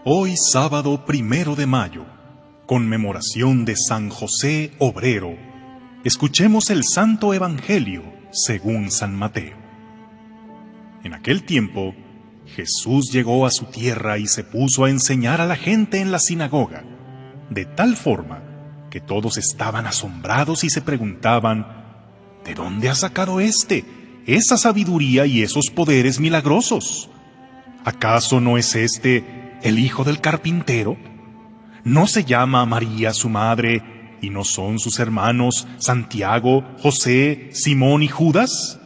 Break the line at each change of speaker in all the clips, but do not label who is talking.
Hoy sábado 1 de mayo, conmemoración de San José Obrero, escuchemos el Santo Evangelio según San Mateo. En aquel tiempo, Jesús llegó a su tierra y se puso a enseñar a la gente en la sinagoga, de tal forma que todos estaban asombrados y se preguntaban: ¿de dónde ha sacado esa sabiduría y esos poderes milagrosos? ¿Acaso no es el hijo del carpintero? ¿No se llama María su madre, y no son sus hermanos Santiago, José, Simón y Judas?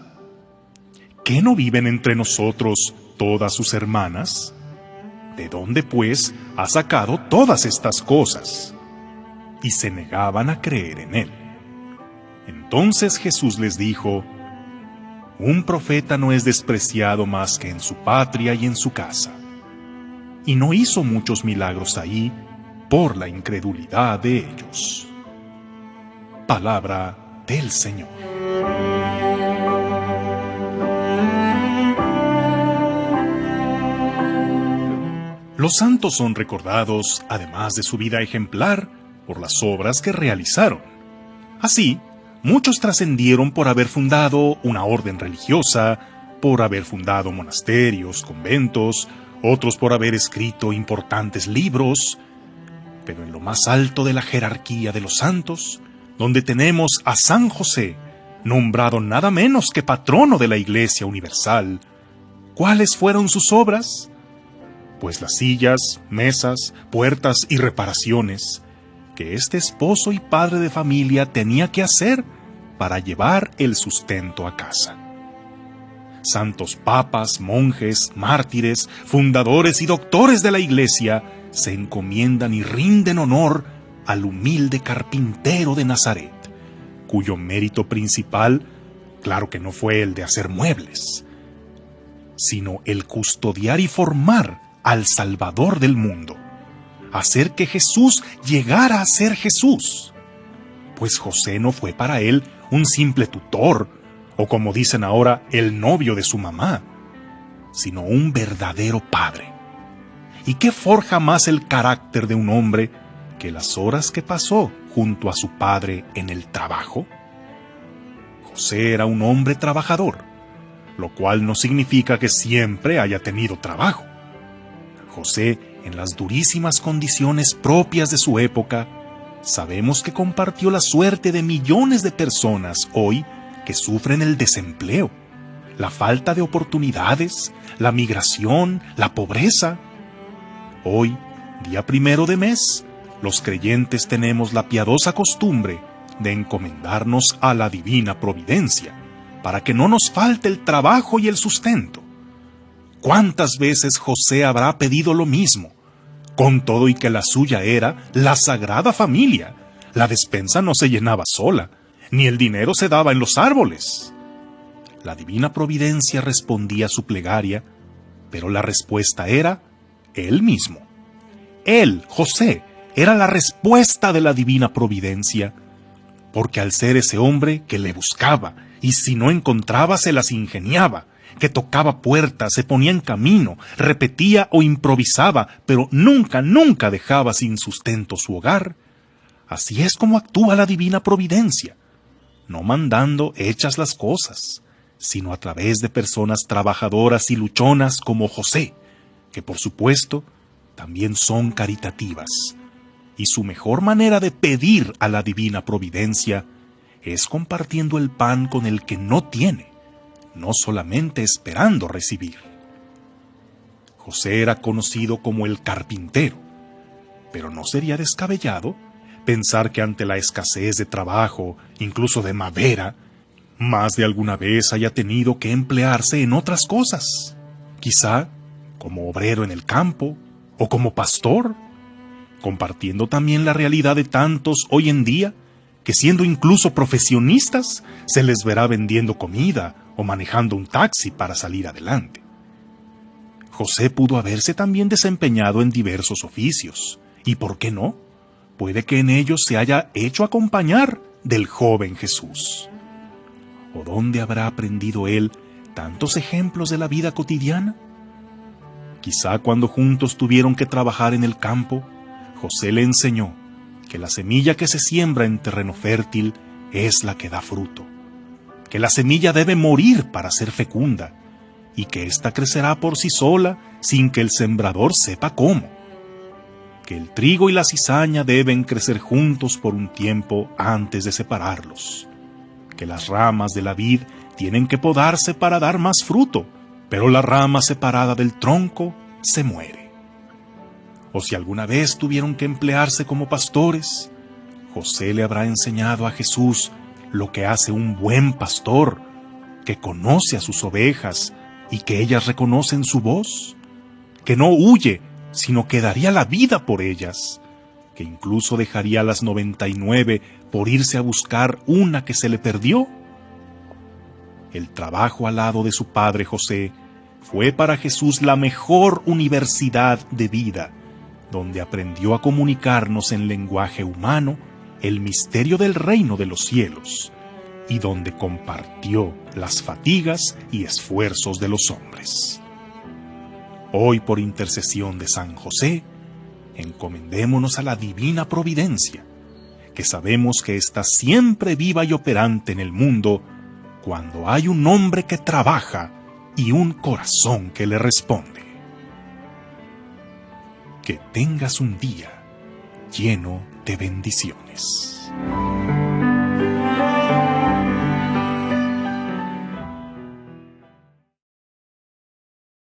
¿Qué no viven entre nosotros todas sus hermanas? ¿De dónde, pues, ha sacado todas estas cosas? Y se negaban a creer en él. Entonces Jesús les dijo: un profeta no es despreciado más que en su patria y en su casa. Y no hizo muchos milagros ahí por la incredulidad de ellos. Palabra del Señor. Los santos son recordados, además de su vida ejemplar, por las obras que realizaron. Así, muchos trascendieron por haber fundado una orden religiosa, por haber fundado monasterios, conventos, otros por haber escrito importantes libros. Pero en lo más alto de la jerarquía de los santos, donde tenemos a San José, nombrado nada menos que patrono de la Iglesia Universal, ¿cuáles fueron sus obras? Pues las sillas, mesas, puertas y reparaciones que este esposo y padre de familia tenía que hacer para llevar el sustento a casa. Santos papas, monjes, mártires, fundadores y doctores de la Iglesia se encomiendan y rinden honor al humilde carpintero de Nazaret, cuyo mérito principal, claro que no fue el de hacer muebles, sino el custodiar y formar al Salvador del mundo, hacer que Jesús llegara a ser Jesús. Pues José no fue para él un simple tutor, o como dicen ahora, el novio de su mamá, sino un verdadero padre. ¿Y qué forja más el carácter de un hombre que las horas que pasó junto a su padre en el trabajo? José era un hombre trabajador, lo cual no significa que siempre haya tenido trabajo. José, en las durísimas condiciones propias de su época, sabemos que compartió la suerte de millones de personas hoy que sufren el desempleo, la falta de oportunidades, la migración, la pobreza. Hoy, día 1 de mes, los creyentes tenemos la piadosa costumbre de encomendarnos a la divina providencia, para que no nos falte el trabajo y el sustento. ¿Cuántas veces José habrá pedido lo mismo? Con todo y que la suya era la Sagrada Familia, la despensa no se llenaba sola, ni el dinero se daba en los árboles. La divina providencia respondía a su plegaria, pero la respuesta era él mismo. Él, José, era la respuesta de la divina providencia, porque al ser ese hombre que le buscaba, y si no encontraba se las ingeniaba, que tocaba puertas, se ponía en camino, repetía o improvisaba, pero nunca dejaba sin sustento su hogar. Así es como actúa la divina providencia, no mandando hechas las cosas, sino a través de personas trabajadoras y luchonas como José, que por supuesto también son caritativas. Y su mejor manera de pedir a la divina providencia es compartiendo el pan con el que no tiene, no solamente esperando recibir. José era conocido como el carpintero, pero no sería descabellado pensar que ante la escasez de trabajo, incluso de madera, más de alguna vez haya tenido que emplearse en otras cosas, quizá como obrero en el campo o como pastor, compartiendo también la realidad de tantos hoy en día que, siendo incluso profesionistas, se les verá vendiendo comida o manejando un taxi para salir adelante. José pudo haberse también desempeñado en diversos oficios, y ¿por qué no? Puede que en ellos se haya hecho acompañar del joven Jesús. ¿O dónde habrá aprendido él tantos ejemplos de la vida cotidiana? Quizá cuando juntos tuvieron que trabajar en el campo, José le enseñó que la semilla que se siembra en terreno fértil es la que da fruto, que la semilla debe morir para ser fecunda y que ésta crecerá por sí sola sin que el sembrador sepa cómo, que el trigo y la cizaña deben crecer juntos por un tiempo antes de separarlos, que las ramas de la vid tienen que podarse para dar más fruto, pero la rama separada del tronco se muere. O si alguna vez tuvieron que emplearse como pastores, José le habrá enseñado a Jesús lo que hace un buen pastor, que conoce a sus ovejas y que ellas reconocen su voz, que no huye, sino que daría la vida por ellas, que incluso dejaría las 99 por irse a buscar una que se le perdió. El trabajo al lado de su padre José fue para Jesús la mejor universidad de vida, donde aprendió a comunicarnos en lenguaje humano el misterio del reino de los cielos, y donde compartió las fatigas y esfuerzos de los hombres. Hoy, por intercesión de San José, encomendémonos a la divina providencia, que sabemos que está siempre viva y operante en el mundo cuando hay un hombre que trabaja y un corazón que le responde. Que tengas un día lleno de bendiciones.